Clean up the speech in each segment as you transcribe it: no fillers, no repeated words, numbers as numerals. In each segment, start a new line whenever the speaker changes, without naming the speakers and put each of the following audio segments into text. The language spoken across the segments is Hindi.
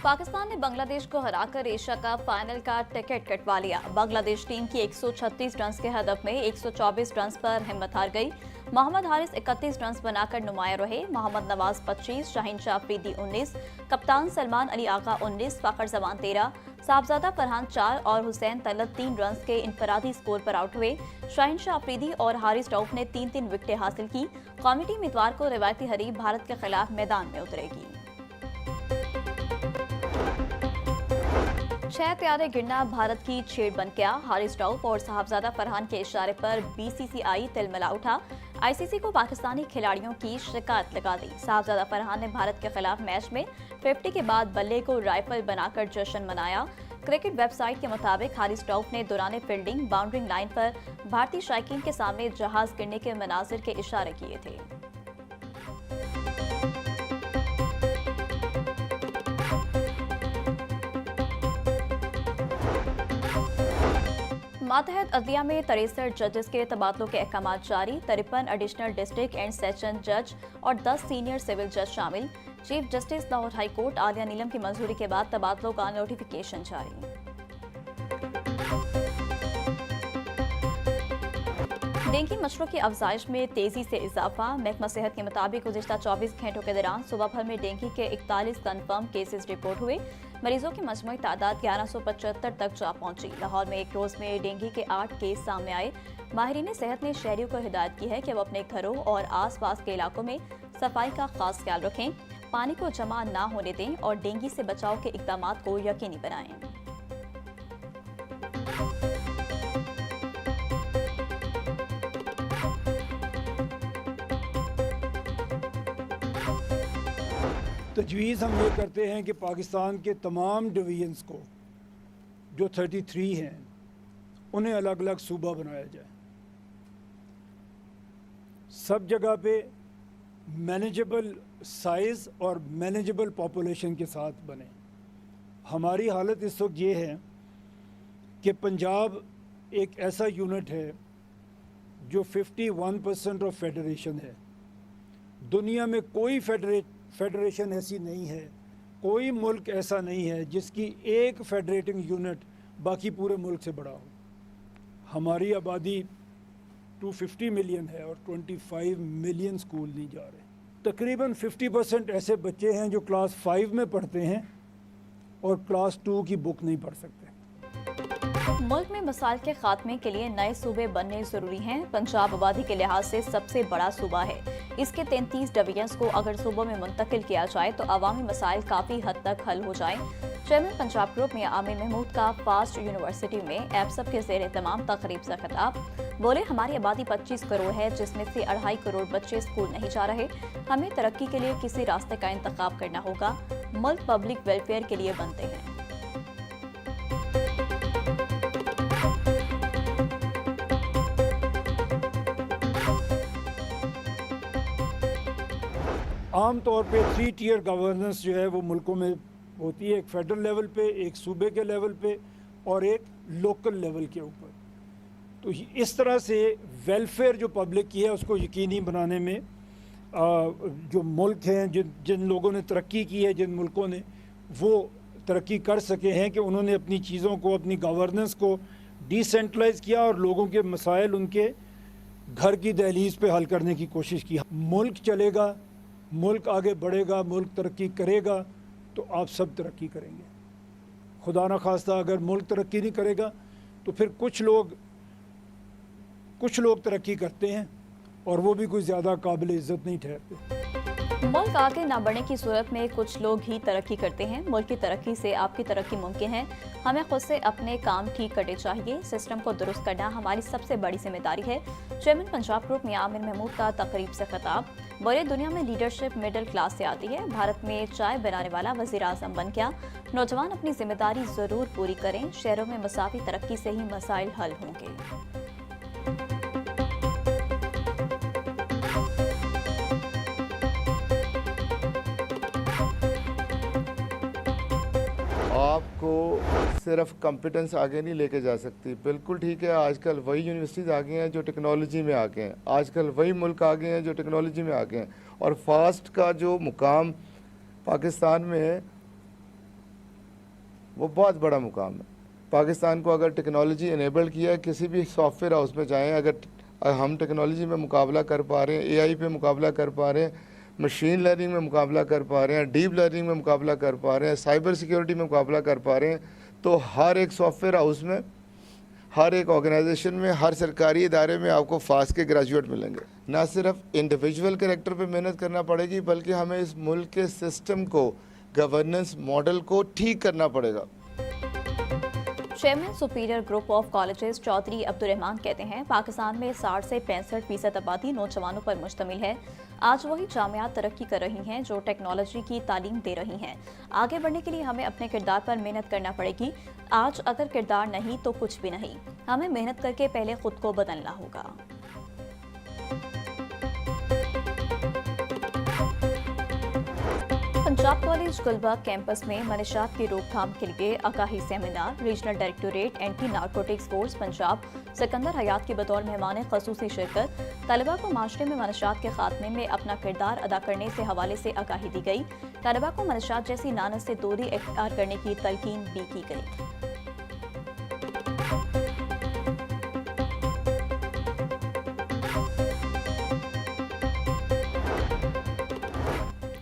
पाकिस्तान ने बांग्लादेश को हराकर एशिया कप फाइनल का टिकट कटवा लिया। बांग्लादेश टीम की 136 रन के हदफ में 124 रन पर हिम्मत हार गई। मोहम्मद हारिस 31 रन बनाकर नुमाया रहे। मोहम्मद नवाज 25, शाहीन शाह अफरीदी 19, कप्तान सलमान अली आगा 19, फखर जमान 13, साहबजादा फरहान 4 और हुसैन तलत 3 रन के इनफरादी स्कोर पर आउट हुए। शाहीन शाह अफरीदी और हारिस रऊफ ने 3-3 विकेटें हासिल की। कौमी टीम इतवार को रिवायती हरीफ भारत के खिलाफ मैदान में उतरेगी। 6 प्यारे गिरना भारत की छेड़ बन गया। हारिस रऊफ और साहबजादा फरहान के इशारे पर बीसीसीआई तिलमिला उठा। आईसीसी को पाकिस्तानी खिलाड़ियों की शिकायत लगा दी। साहबजादा फरहान ने भारत के खिलाफ मैच में 50 के बाद बल्ले को राइफल बनाकर जश्न मनाया। क्रिकेट वेबसाइट के मुताबिक हारिस रऊफ ने दौरान फील्डिंग बाउंड्री लाइन पर भारतीय शायकीन के सामने जहाज गिरने के मनाजिर के इशारे किए थे। मातहत अदलिया में 63 जजेस के तबादलों के अहकाम जारी। 53 एडिशनल डिस्ट्रिक्ट एंड सेशन जज और 10 सीनियर सिविल जज शामिल। Chief justice Lahore high court Aliya Neelam की मंजूरी के बाद तबादलों का नोटिफिकेशन जारी। डेंगू मच्छरों की अफजाइश में तेजी से इजाफा। महकमा सेहत के मुताबिक गुज़िश्ता 24 घंटों के दौरान सुबह भर में डेंगू के 41 कन्फर्म केसेस रिपोर्ट हुए। मरीजों की मजमूई तादाद 1175 तक जा पहुंची। लाहौर में एक रोज में डेंगू के 8 केस सामने आए। माहिरीन सेहत ने शहरियों को हिदायत की है कि वो अपने घरों और आसपास के इलाकों में सफाई का खास ख्याल रखें, पानी को जमा ना होने दें और डेंगू से बचाव के इकदाम को यकीनी बनाएं।
तजवीज़ हम ये करते हैं कि पाकिस्तान के तमाम डिवीजन्स को जो 33 हैं उन्हें अलग अलग सूबा बनाया जाए। सब जगह पे मैनेजेबल साइज़ और मैनेजेबल पॉपुलेशन के साथ बने। हमारी हालत इस वक्त ये है कि पंजाब एक ऐसा यूनिट है जो 51% ऑफ फेडरेशन है। दुनिया में कोई फेडरेशन ऐसी नहीं है, कोई मुल्क ऐसा नहीं है जिसकी एक फेडरेटिंग यूनिट बाकी पूरे मुल्क से बड़ा हो। हमारी आबादी 250 मिलियन है और 25 मिलियन स्कूल नहीं जा रहे। तकरीबन 50% ऐसे बच्चे हैं जो क्लास 5 में पढ़ते हैं और क्लास 2 की बुक नहीं पढ़ सकते।
मुल्क में मसाइल के खात्मे के लिए नए सूबे बनने जरूरी हैं। पंजाब आबादी के लिहाज से सबसे बड़ा सूबा है। इसके 33 डिवीजन्स को अगर सूबों में मुंतकिल किया जाए तो अवामी मसाइल काफ़ी हद तक हल हो जाएं। चेयरमैन पंजाब ग्रुप में आमिर महमूद का फास्ट यूनिवर्सिटी में एप्सअप के ज़ेर तमाम तकरीब से खिताब। बोले, हमारी आबादी 25 करोड़ है जिसमें से 2.5 करोड़ बच्चे स्कूल नहीं जा रहे। हमें तरक्की के लिए किसी रास्ते का इंतखाब करना होगा। मुल्क पब्लिक वेलफेयर के लिए बनते हैं।
आम तौर पे 3 टियर गवर्नेंस जो है वो मुल्कों में होती है, एक फेडरल लेवल पे, एक सूबे के लेवल पे और एक लोकल लेवल के ऊपर। तो इस तरह से वेलफेयर जो पब्लिक की है उसको यकीनी बनाने में जो मुल्क हैं, जिन लोगों ने तरक्की की है, जिन मुल्कों ने, वो तरक्की कर सके हैं कि उन्होंने अपनी चीज़ों को, अपनी गवर्नेंस को डिसेंट्रलाइज किया और लोगों के मसाइल उनके घर की दहलीज पे हल करने की कोशिश की। मुल्क चलेगा, मुल्क आगे बढ़ेगा, मुल्क तरक्की करेगा तो आप सब तरक्की करेंगे। खुदा न खास्ता अगर मुल्क तरक्की नहीं करेगा तो फिर कुछ लोग तरक्की करते हैं और वो भी कोई ज़्यादा काबिल इज़्ज़त नहीं ठहरते।
मुल्क आगे ना बढ़ने की सूरत में कुछ लोग ही तरक्की करते हैं। मुल्क की तरक्की से आपकी तरक्की मुमकिन है। हमें खुद से अपने काम ठीक करने चाहिए। सिस्टम को दुरुस्त करना हमारी सबसे बड़ी जिम्मेदारी है। चेयरमैन पंजाब ग्रुप में आमिर महमूद का तकरीब से खिताब। बोले, दुनिया में लीडरशिप मिडिल क्लास से आती है। भारत में चाय बनाने वाला वज़ीर आज़म बन गया। नौजवान अपनी जिम्मेदारी ज़रूर पूरी करें। शहरों में मसाफी तरक्की से ही मसाइल हल होंगे।
आपको सिर्फ कॉम्पिटेंस आगे नहीं लेके जा सकती। बिल्कुल ठीक है, आजकल वही यूनिवर्सिटीज़ आ गए हैं जो टेक्नोलॉजी में आ गए हैं, आजकल वही मुल्क आ गए हैं जो टेक्नोलॉजी में आ गए हैं। और फास्ट का जो मुकाम पाकिस्तान में है वो बहुत बड़ा मुकाम है। पाकिस्तान को अगर टेक्नोलॉजी इनेबल किया है, किसी भी सॉफ्टवेयर हाउस में जाएं, अगर हम टेक्नोलॉजी में मुकाबला कर पा रहे हैं, एआई पे मुकाबला कर पा रहे हैं, मशीन लर्निंग में मुकाबला कर पा रहे हैं, डीप लर्निंग में मुकाबला कर पा रहे हैं, साइबर सिक्योरिटी में मुकाबला कर पा रहे हैं, तो हर एक सॉफ्टवेयर हाउस में, हर एक ऑर्गेनाइजेशन में, हर सरकारी इदारे में आपको फास्ट के ग्रेजुएट मिलेंगे। ना सिर्फ इंडिविजुअल कैरेक्टर पे मेहनत करना पड़ेगी, बल्कि हमें इस मुल्क के सिस्टम को, गवर्नेंस मॉडल को ठीक करना पड़ेगा।
Chairman superior group of colleges Chaudhry Abdurrahman कहते हैं, पाकिस्तान में 60 से 65% आबादी नौजवानों पर मुश्तमिल है। आज वही जामियात तरक्की कर रही हैं जो टेक्नोलॉजी की तालीम दे रही हैं। आगे बढ़ने के लिए हमें अपने किरदार पर मेहनत करना पड़ेगी। आज अगर किरदार नहीं तो कुछ भी नहीं। हमें मेहनत करके पहले खुद को बदलना होगा। पंजाब कॉलेज गुलबर्ग कैंपस में मनशात की रोकथाम के लिए आगाही seminar. Regional directorate anti narcotics force Punjab Sikandar Hayat की बतौर मेहमान खसूसी शिरकत। तलबा को माशरे में मनशात के खात्मे में अपना किरदार अदा करने से हवाले से आगाही दी गई। तलबा को मनशात जैसी लानत से दूरी इख्तियार करने की तलकीन भी की गई।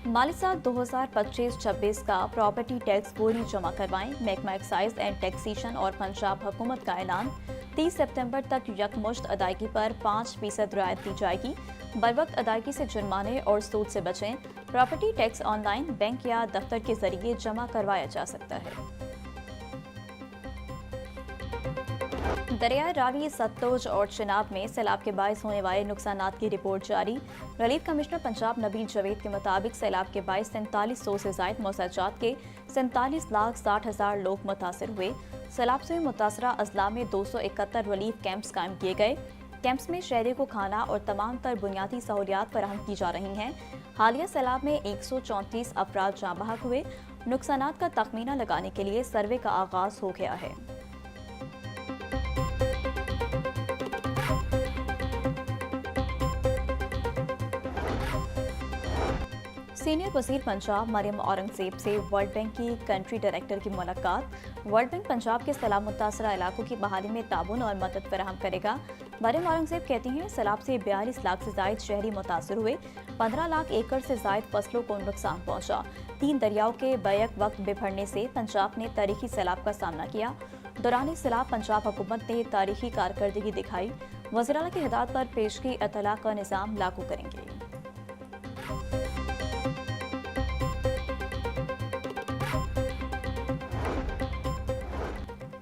माली साल 2025-26 का प्रॉपर्टी टैक्स पूरी जमा करवाएं। महकमा एक्साइज एंड टैक्सेशन और पंजाब हुकूमत का ऐलान। 30 सितंबर तक यकमुश्त अदायगी पर 5% रियायत दी जाएगी। बरवक्त अदायगी से जुर्माने और सूद से बचें। प्रॉपर्टी टैक्स ऑनलाइन, बैंक या दफ्तर के जरिए जमा करवाया जा सकता है। दरियाए रावी, सतलुज और चिनाब में सैलाब के बायस होने वाले नुकसानात की रिपोर्ट जारी। रिलीफ कमिश्नर पंजाब नबील जवेद के मुताबिक सैलाब के बायस 4300 से जायद मौसाजात के 47,60,000 लोग मुतासर हुए। सैलाब से मुतासरा अजला में 271 रिलीफ कैंप्स कायम किए गए। कैंप्स में शहरी को खाना और तमाम तर बुनियादी सहूलियात फराहम की जा रही हैं। हालिया सैलाब में 134 अफराद जाँ बहक हुए। नुकसानात का तखमीना लगाने के लिए सर्वे का आगाज हो गया है। सीनियर वजीर पंजाब मरियम औरंगजेब से वर्ल्ड बैंक की कंट्री डायरेक्टर की मुलाकात। वर्ल्ड बैंक पंजाब के सैलाब मुतासरा इलाकों की बहाली में ताउन और मदद फराहम करेगा। मरियम औरंगजेब कहती हैं, सैलाब से 42 लाख से जायद शहरी मुतासर हुए। 15 लाख एकड़ से जायद फसलों को नुकसान पहुंचा। 3 दरियाओं के बैक वक्त बिफरने से पंजाब ने तारीखी सैलाब का सामना किया। दौरान सैलाब पंजाब हुकूमत ने तारीखी कारकर्दगी दिखाई। वज़ीर-ए-आला की हिदायत पर पेशगी इत्तला का निज़ाम लागू करेंगे।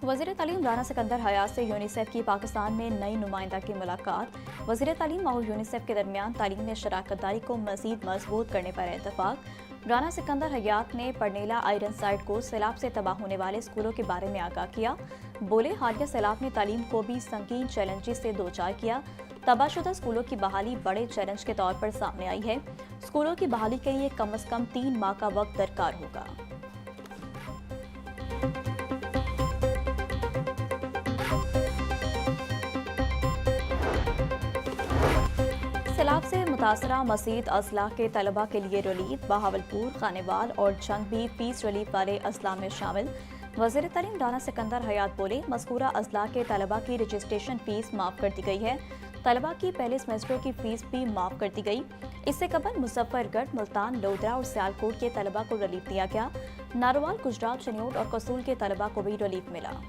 वज़ीर तालीम राना सिकंदर हयात से यूनिसेफ की पाकिस्तान में नई नुमाइंदा की मुलाकात। वज़ीर तालीम और यूनिसेफ के दरमियान तालीम में शराकतदारी को मज़ीद मजबूत करने पर इत्तफाक। राना सिकंदर हयात ने परनेला आयरन साइट को सैलाब से तबाह होने वाले स्कूलों के बारे में आगाह किया। बोले, हालिया सैलाब ने तालीम को भी संगीन चैलेंजेस से दो चार किया। तबाहशुदा स्कूलों की बहाली बड़े चैलेंज के तौर पर सामने आई है। स्कूलों की बहाली के लिए कम अज़ कम 3 माह का वक्त दरकार होगा। सैलाब से मुतासरा मसीद अजला के तलबा के लिए रिलीफ। बहावलपुर, खानेवाल और जंग भी फीस रिलीफ वाले अजला में शामिल। वज़ीर तालीम राना सिकंदर हयात बोले, मज़कूरा अजला के तलबा की रजिस्ट्रेशन फीस माफ़ कर दी गई है। तलबा की पहले सेमेस्टर की फीस भी माफ़ कर दी गई। इससे कबल मुजफ्फरगढ़, मुल्तान, लोधरा और सियालकोट के तलबा को रिलीफ दिया गया। नारोवाल, गुजरात, चनियोट और कसूल के तलबा को भी रिलीफ मिला।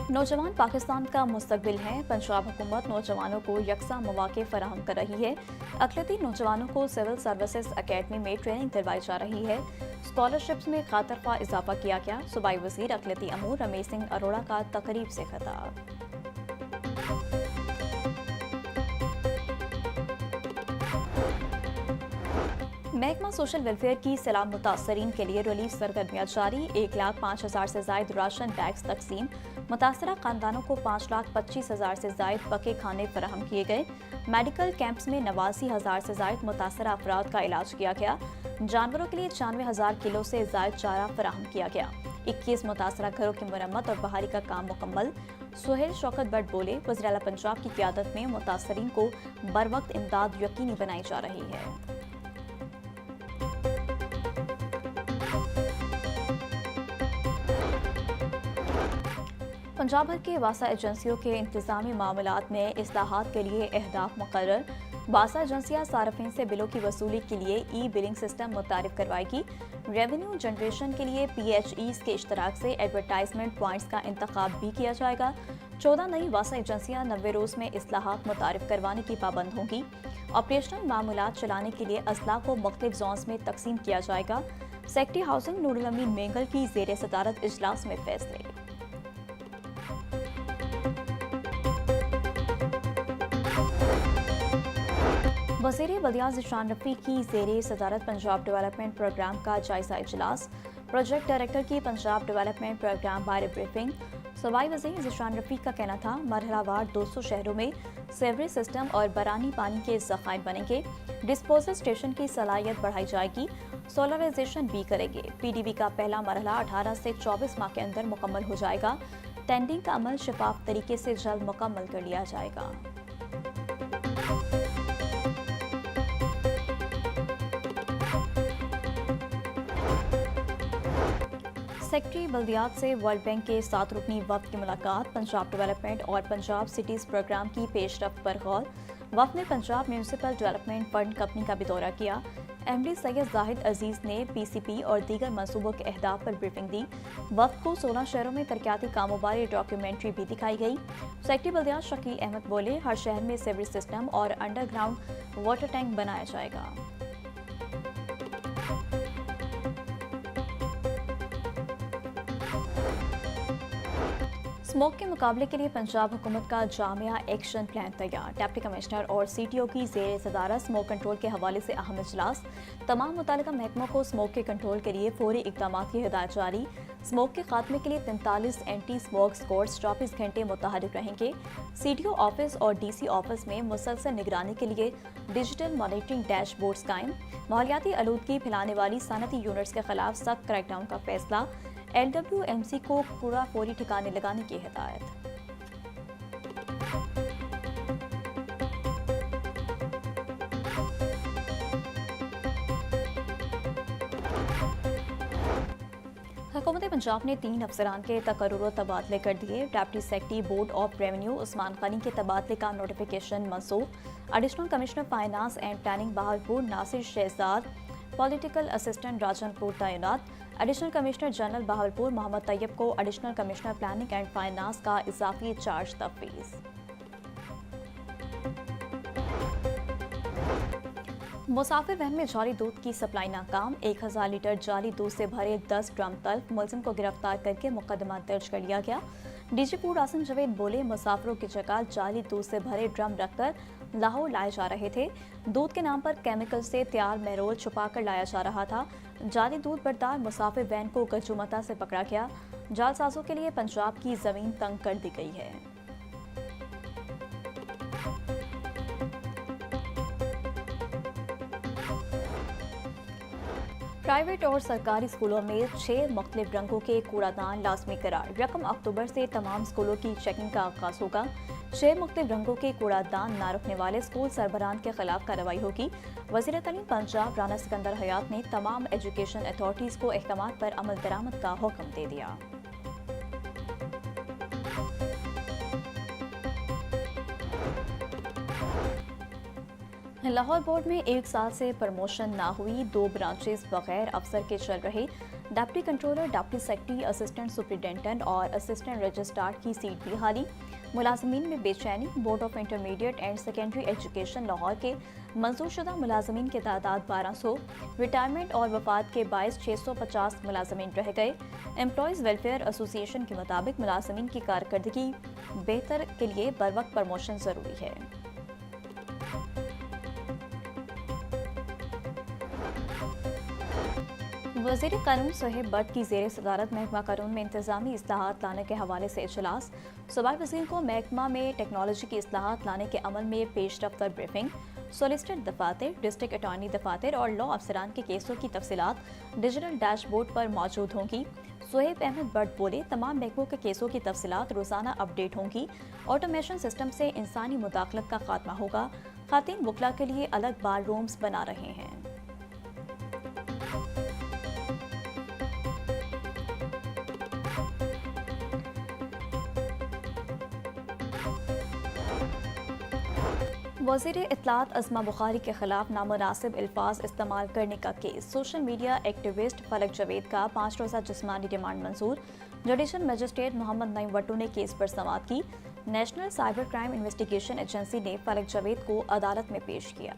नौजवान पाकिस्तान का मुस्तकबिल हैं। पंजाब हुकूमत नौजवानों को यकसा मौके फराहम कर रही है। अक़लियती नौजवानों को सिविल सर्विसेज अकेडमी में ट्रेनिंग दिलवाई जा रही है। स्कॉलरशिप्स में खातरखा इजाफा किया गया। सूबाई वज़ीर अक़लियती अमूर रमेश सिंह अरोड़ा का तकरीब से खिताब। महकमा सोशल वेलफेयर की सैलाब मुतासरीन के लिए रिलीफ सरगर्मियाँ जारी। 1,05,000 से जायद राशन बैग्स तकसीम। मुतासरा खानदानों को 5,25,000 से जायद पके खाने फराहम किए गए। मेडिकल कैंप्स में 89,000 से जायद मुतासरा अफराद का इलाज किया गया। जानवरों के लिए 96,000 किलो से जायद चारा फराहम किया गया। 21 मुतासरा घरों की मरम्मत और बहाली का काम मुकम्मल। सुहेल शौकत भट्ट बोले, वज़ीर-ए-आला पंजाब की क़यादत में मुतासरीन को बरवक्त इमदाद यकीनी बनाई जा रही है। पंजाब भर के वासा एजेंसियों के इंतजामी मामलात में इस्लाहात के लिए अहदाफ मुकर्रर। वासा एजेंसियाँ सार्फिन से बिलों की वसूली के लिए ई बिलिंग सिस्टम मुतारिफ करवाएगी। रेवेन्यू जनरेशन के लिए PHEs के इश्तराक से एडवर्टाइजमेंट पॉइंट्स का इंतखाब भी किया जाएगा। 14 नई वासा एजेंसियाँ 90 रोज़ में इस्लाहात मुतारिफ करवाने की पाबंद होंगी। ऑपरेशनल मामलात चलाने के लिए असला को मुख्तलिफ जोन्स में तकसीम किया जाएगा। सेक्रेटरी हाउसिंग नूरुल अमीन मेंगल की ज़ेरे सदारत इजलास में फैसले। वज़ीर बल्दियात ज़ीशान रफ़ी की ज़ेरे सदारत पंजाब डेवलपमेंट प्रोग्राम का जायजा इजलास। प्रोजेक्ट डायरेक्टर की पंजाब डेवलपमेंट प्रोग्राम बारे ब्रीफिंग। सूबाई वज़ीर ज़ीशान रफ़ी का कहना था, मरहलावार 200 शहरों में सेवरेज सिस्टम और बरानी पानी के ज़खायर बनेंगे। डिस्पोजल स्टेशन की सलाहियत बढ़ाई जाएगी। सोलराइजेशन भी करेंगे। PDB का पहला मरहला 18 से 24 माह के अंदर मुकम्मल हो जाएगा। टेंडिंग का अमल शफाफ तरीके से जल्द मुकम्मल कर लिया जाएगा। सेक्रेटरी बल्दियात से वर्ल्ड बैंक के 7 रुकनी वफ़द की मुलाकात। पंजाब डेवलपमेंट और पंजाब सिटीज़ प्रोग्राम की पेशरफ्त पर गौर। वफ़द ने Punjab municipal development fund company का भी दौरा किया। MD सैयद जाहिद अजीज़ ने PCP और दीगर मनसूबों के अहदाफ पर ब्रीफिंग दी। वफ़द को 16 शहरों में तरक्याती कामों बारे डॉक्यूमेंट्री भी दिखाई गई। सेक्रेटरी बल्दियात शकील अहमद बोले, हर शहर में सीवरेज सिस्टम और अंडरग्राउंड वाटर टैंक बनाया जाएगा। स्मोक के मुकाबले के लिए पंजाब हुकूमत का जामिया एक्शन प्लान तैयार। डिप्टी कमिश्नर और CTO की ज़ेर सदारत स्मोक कंट्रोल के हवाले से अहम इजलास। तमाम मुतालिका महकमों को स्मोक के कंट्रोल के लिए फौरी इक़दाम की हिदायत जारी। स्मोक के खात्मे के लिए 43 एंटी स्मोक स्क्वाड्स 24 घंटे मुतहरिक रहेंगे। CTO ऑफिस और DC ऑफिस में मुसलसल निगरानी के लिए डिजिटल मॉनिटरिंग डैशबोर्ड्स कायम। माहौलियाती आलूदगी फैलाने वाली सनती यूनिट्स के खिलाफ सख्त क्रैकडाउन का फैसला। LWMC को कूड़ा फौरी ठिकाने लगाने की हिदायत। हुकूमत पंजाब ने 3 अफसरान के तकर्रुर तबादले कर दिए। Deputy secretary board of revenue Usman Ghani के तबादले का नोटिफिकेशन मंसूख। Additional commissioner finance and planning Bahawalpur Nasir Shahzad, political assistant Rajanpur तैनात। Additional commissioner general Bahawalpur Mohammad Tayyab को additional commissioner planning and finance का इजाफी चार्ज तफवीज़। मुसाफिर वैन में जाली दूध की सप्लाई नाकाम। 1000 लीटर जाली दूध से भरे 10 ड्रम तल्फ। मुलजिम को गिरफ्तार करके मुकदमा दर्ज कर लिया गया। DG फूड आसिम जवेद बोले, मुसाफिरों की जगह जाली दूध से भरे ड्रम रखकर लाहौर लाए जा रहे थे। दूध के नाम पर केमिकल से तैयार मेरोल छुपा कर लाया जा रहा था। जाली दूध बरदार मुसाफिर वैन को गजुमता से पकड़ा गया। जालसाजों के लिए पंजाब की जमीन तंग कर दी गई है। प्राइवेट और सरकारी स्कूलों में 6 मुख्तलिफ रंगों के कूड़ादान लाजमी करार। रकम अक्टूबर से तमाम स्कूलों की चेकिंग का आगाज होगा। 6 मुख्तलिफ रंगों के कूड़ादान न रखने वाले स्कूल सरबराहान के खिलाफ कार्रवाई होगी। वज़ीर तालीम पंजाब राना सिकंदर हयात ने तमाम एजुकेशन अथॉरिटीज़ को अहकामात पर अमल दरामद का हुक्म दे दिया। लाहौर बोर्ड में 1 साल से प्रमोशन ना हुई। 2 ब्रांचेस बगैर अफसर के चल रहे। Deputy controller, deputy secretary, assistant superintendent और असिस्टेंट रजिस्ट्रार की सीट भी खाली। मुलाजमीन में बेचैनी। Board of intermediate and secondary education Lahore के मंजूरशुदा मुलाजमीन की तादाद 1200। रिटायरमेंट और वफात के बायस 650 मुलाजमीन रह गए। एम्प्लॉयज़ वेलफेयर एसोसिएशन के मुताबिक मुलाजमीन की कारकर्दगी बेहतर के लिए बरवक्त प्रमोशन ज़रूरी है। वज़ीर कानून सोहेब भट्ट की ज़ेर सदारत महकमा कानून में इंतजामी इस्लाहात लाने के हवाले से इजलास। सूबाई वज़ीर को महकमा में टेक्नोलॉजी की इस्लाहात लाने के अमल में पेशरफ्त पर ब्रीफिंग। सोलिसिटर दफातर, डिस्ट्रिक्ट अटॉर्नी दफातर और लॉ अफसरान के केसों की तफसीलात डिजिटल डैशबोर्ड पर मौजूद होंगी। सुहेब अहमद बट बोले, तमाम महकमों के केसों की तफसीलात रोजाना अपडेट होंगी। ऑटोमेशन सिस्टम से इंसानी मुदाखलत का खात्मा होगा। खातिन वकला के लिए अलग बार रूम्स बना रहे हैं। वज़ीर इत्तलात अज़मा बुखारी के खिलाफ नामुनासिब अल्फाज इस्तेमाल करने का केस। सोशल मीडिया एक्टिविस्ट फलक जावेद का 5 रोज़ा जिस्मानी रिमांड मंजूर। जुडिशल मजिस्ट्रेट मोहम्मद नईम वट्टू ने केस पर समाअत की। National cyber crime investigation agency ने फलक जावेद को अदालत में पेश किया।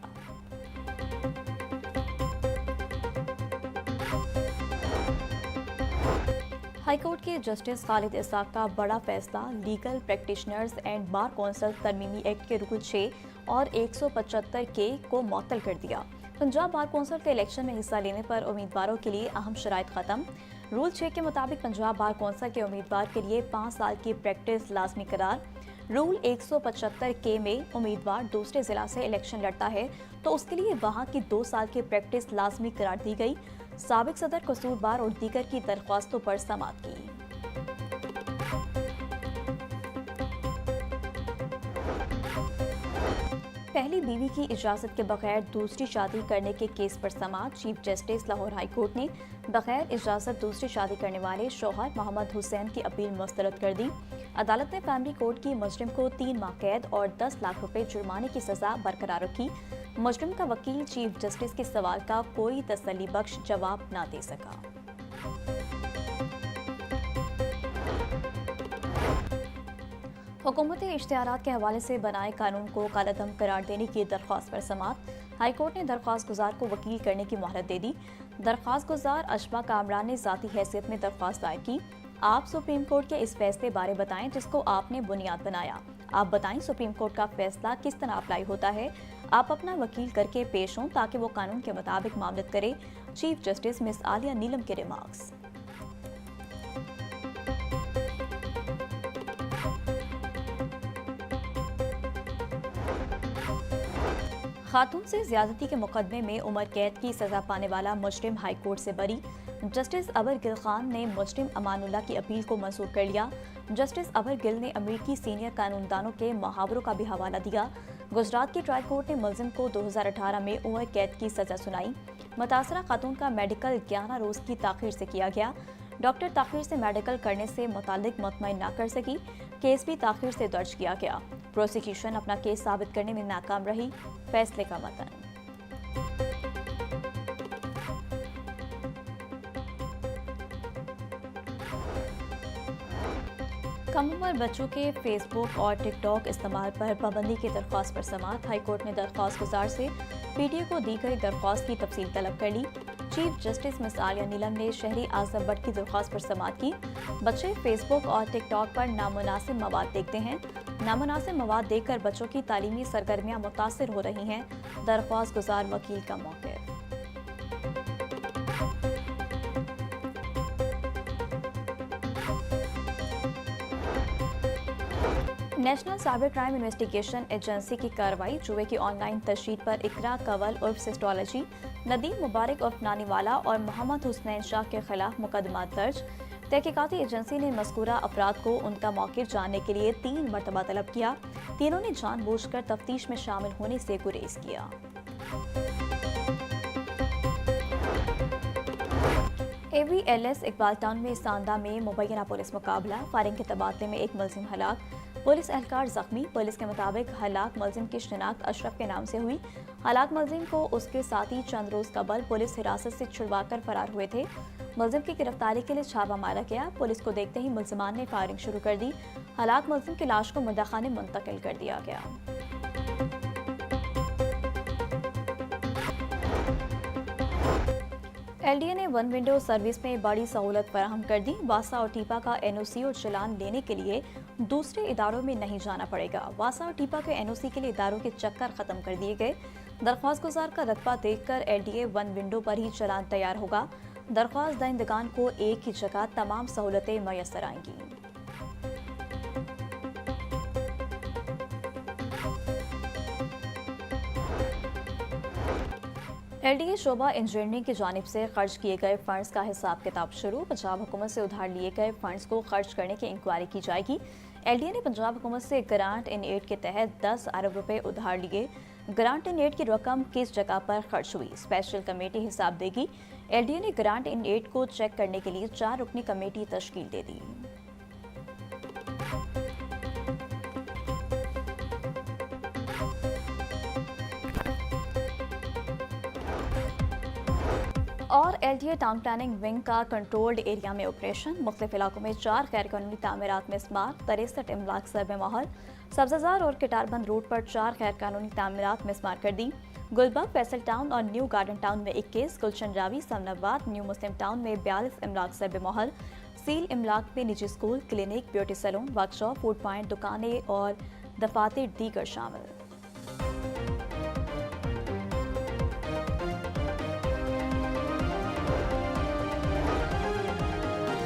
हाईकोर्ट के जस्टिस खालिद इसाक का बड़ा फैसला। Legal practitioners and bar council तरमीमी एक्ट के रुकन 6 और 175 के को मुअत्तल कर दिया। पंजाब बार कौंसिल के इलेक्शन में हिस्सा लेने पर उम्मीदवारों के लिए अहम शराइत खत्म। रूल 6 के मुताबिक पंजाब बार कौंसिल के उम्मीदवार के लिए 5 साल की प्रैक्टिस लाजमी करार। रूल 175 के में उम्मीदवार दूसरे जिला से इलेक्शन लड़ता है तो उसके लिए वहां की 2 साल की प्रैक्टिस लाजमी करार दी गई। साबिक सदर कसूरबार और दीगर की दरख्वास्तों पर समाअत की। पहली बीवी की इजाजत के बगैर दूसरी शादी करने के केस पर समाअत। Chief justice Lahore high court ने बगैर इजाजत दूसरी शादी करने वाले शौहर मोहम्मद हुसैन की अपील मुस्तरद कर दी। अदालत ने फैमिली कोर्ट की मुजरिम को 3 माह कैद और 10 लाख रुपए जुर्माने की सजा बरकरार रखी। मुजरिम का वकील चीफ जस्टिस के सवाल का कोई तसल्ली बख्श जवाब न दे सका। हुकूमती इश्तिहारात के हवाले से बनाए कानून को कालादम करार देने की दरख्वास्त पर समाअत। हाईकोर्ट ने दरख्वास्त गुजार को वकील करने की मोहलत दे दी। दरख्वास्त गुजार अशमा कामरान ने ज़ाती हैसियत में दरख्वास्त दायर की। आप सुप्रीम कोर्ट के इस फैसले बारे बताएं जिसको आपने बुनियाद बनाया। आप बताएं सुप्रीम कोर्ट का फैसला किस तरह अप्लाई होता है। आप अपना वकील करके पेश हों ताकि वो कानून के मुताबिक मामलत करे। चीफ जस्टिस मिस आलिया नीलम के रिमार्क्स। खातून से ज्यादती के मुकदमे में उम्र कैद की सजा पाने वाला मुजरिम हाई कोर्ट से बरी। जस्टिस अबर गिल खान ने मुजरिम अमानुल्लाह की अपील को मंजूर कर लिया। जस्टिस अबर गिल ने अमेरिकी सीनियर कानूनदानों के मुहावरों का भी हवाला दिया। गुजरात की ट्रायल कोर्ट ने मुलजिम को 2018 में उम्र कैद की सजा सुनाई। मुतासरा खातून का मेडिकल 11 रोज की ताखीर से किया गया। डॉक्टर ताखीर से मेडिकल करने से मुतालिक मुतमईन न कर सकी। केस भी ताखीर से दर्ज किया गया। प्रोसिक्यूशन अपना केस साबित करने में नाकाम रही। फैसले का मतन। कम उम्र बच्चों के फेसबुक और टिकटॉक इस्तेमाल पर पाबंदी की दरख्वास्त पर समाअत। हाईकोर्ट ने दरख्वास्त गुजार से पीटीए को दी गई दरख्वास्त की तफसील तलब कर ली। चीफ जस्टिस मिस आलिया नीलम ने शहरी आजम भट्ट की दरख्वास्त पर समाअत की। बच्चे फेसबुक और टिकटॉक पर नामुनासिब मवाद देखते हैं। नामुनासिब मवाद देखकर बच्चों की तालीमी सरगर्मियां मुतासिर हो रही हैं। दरख्वास्त गुजार वकील का मौक़िफ़। National cyber crime investigation agency की कार्रवाई। जुए की ऑनलाइन तशरीद पर इकरा कंवल उर्फ सिस्टोलॉजी, नदीम मुबारक उर्फ नानीवाला और मोहम्मद हुसनैन शाह के खिलाफ मुकदमा दर्ज। तहकीकाती एजेंसी ने मज़कूरा अफराद को उनका मौक़िफ़ जानने के लिए 3 मरतबा तलब किया। तीनों ने जानबूझकर तफ्तीश में शामिल होने से गुरेज किया। AVLS इकबाल टाउन में सांदा में मुबैना पुलिस मुकाबला। फायरिंग के तबादले में एक मुलजिम हलाक, पुलिस एहलकार जख्मी। पुलिस के मुताबिक हलाक मुलजिम की शिनाख्त अशरफ के नाम से हुई। हलाक मुलजिम को उसके साथी चंद रोज कबल पुलिस हिरासत से छुड़वाकर फरार हुए थे। मुलजिम की गिरफ्तारी के लिए छापा मारा गया। पुलिस को देखते ही मुलजिमान ने फायरिंग शुरू कर दी। हलाक मुलजिम की लाश को मुर्दाखाने मुंतकिल कर दिया गया। LDA ने वन विंडो सर्विस में बड़ी सहूलत फराहम कर दी। वासा और टीपा का NOC और चलान लेने के लिए दूसरे इदारों में नहीं जाना पड़ेगा। वासा और टीपा के NOC के लिए इदारों के चक्कर खत्म कर दिए गए। दरख्वास्त गुजार का रतबा देखकर LDA वन विंडो पर ही चलान तैयार होगा। दरख्वास्त दहिंदगान को एक ही जगह तमाम सहूलतें मैसर आएंगी। एलडीए शोबा इंजीनियरिंग की जानिब से खर्च किए गए फंड्स का हिसाब किताब शुरू। पंजाब हुकूमत से उधार लिए गए फंड्स को खर्च करने की इंक्वायरी की जाएगी। एलडीए ने पंजाब हुकूमत से ग्रांट इन एड के तहत 10 अरब रुपए उधार लिए। ग्रांट इन एड की रकम किस जगह पर खर्च हुई, स्पेशल कमेटी हिसाब देगी। एलडीए ने ग्रांट इन एड को चेक करने के लिए 4 रुकनी कमेटी तश्कील दे दी। और एलडीए टाउन प्लानिंग विंग का कंट्रोल्ड एरिया में ऑपरेशन। मुख्तलिफ इलाकों में 4 गैर कानूनी तामीरात में स्मार्ट, 63 इमलाक सरबे माहौल। सब्जाजार और किटारबंद रोड पर 4 गैर कानूनी तामीरात में स्मार्ट कर दी। गुलबर्ग, फैसल टाउन और न्यू गार्डन टाउन में 21, Gulshan Ravi, Samanabad, new Muslim town में 42 इमलाक सरबे माहौल। सील इमलाक में निजी school, clinic, beauty salon, workshop, food point, दुकानें और दफातर दीगर शामिल।